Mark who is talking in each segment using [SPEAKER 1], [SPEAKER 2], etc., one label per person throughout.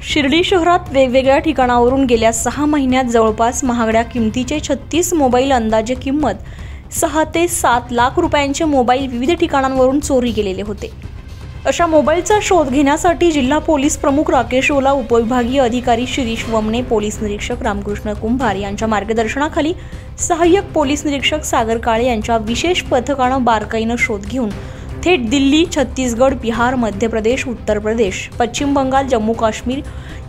[SPEAKER 1] शिर्डी शहरात वेगवेगळ्या ठिकाणावरून गेल्या 6 महिन्यात जवळपास महागड्या किमतीचे 36 मोबाईल अंदाजे किंमत 6 ते 7 लाख रुपयांचे मोबाईल विविध ठिकाणांवरून चोरी गेलेले होते। अशा मोबाईलचा शोध घेण्यासाठी जिल्हा पोलीस प्रमुख राकेश ओला, उपविभागीय अधिकारी शिरीष वमने, पोलीस निरीक्षक रामकृष्ण कुंभार यांच्या मार्गदर्शनाखाली सहाय्यक पोलीस निरीक्षक सागर काळे यांच्या विशेष पथकाने बारकाईने शोध घेऊन थेट दिल्ली, छत्तीसगड, बिहार, मध्य प्रदेश, उत्तर प्रदेश, पश्चिम बंगाल, जम्मू काश्मीर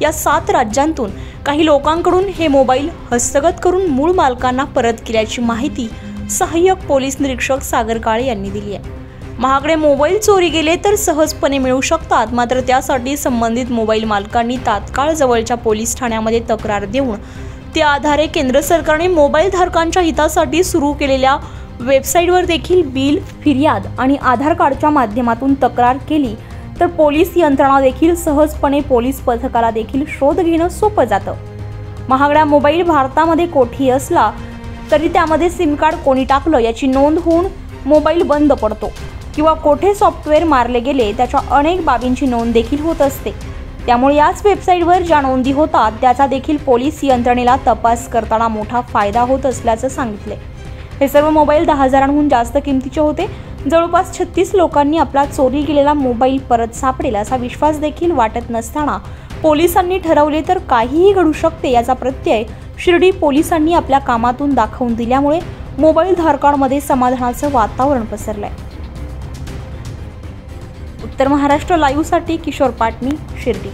[SPEAKER 1] या 7 राज्यांतून काही लोकांकडून हे मोबाईल हस्तगत करून मूळ मालकांना परत केल्याची माहिती सहाय्यक पोलीस निरीक्षक सागर काळे यांनी दिली आहे। महागडे मोबाईल चोरी गेले तर सहजपणे मिळू शकतात, मात्र त्यासाठी संबंधित मोबाईल मालकांनी तात्काळ जवळच्या पोलीस ठाण्यामध्ये तक्रार देऊन त्या आधारे केंद्र सरकारने मोबाईल धारकांच्या हितासाठी सुरू केलेल्या वेबसाईटवर देखील बिल, फिर्याद आणि आधार कार्डच्या माध्यमातून तक्रार केली तर पोलीस यंत्रणा देखील सहजपणे पोलीस पथकाला देखील शोध घेणं सोपं जातं। महागडा मोबाईल भारतामध्ये कोठेही असला तरी त्यामध्ये सिम कार्ड कोणी टाकलं याची नोंद होऊन मोबाईल बंद पडतो किंवा कोठे सॉफ्टवेअर मारले गेले त्याच्या अनेक बाबींची नोंद देखील होत असते। त्यामुळे याच वेबसाईटवर ज्या नोंदी होतात त्याचा देखील पोलीस यंत्रणेला तपास करताना मोठा फायदा होत असल्याचं सांगितले। हे सर्व मोबाईल 10,000हून जास्त किमतीचे होते। जवळपास 36 लोकांनी आपला चोरी गेलेला मोबाईल परत सापडेल असा विश्वास देखील वाटत नसताना पोलिसांनी ठरवले तर काहीही घडू शकते याचा प्रत्यय शिर्डी पोलिसांनी आपल्या कामातून दाखवून दिल्यामुळे मोबाईल धारकांमध्ये समाधानाचं वातावरण पसरलंय। उत्तर महाराष्ट्र लाईव्हसाठी किशोर पाटणी, शिर्डी।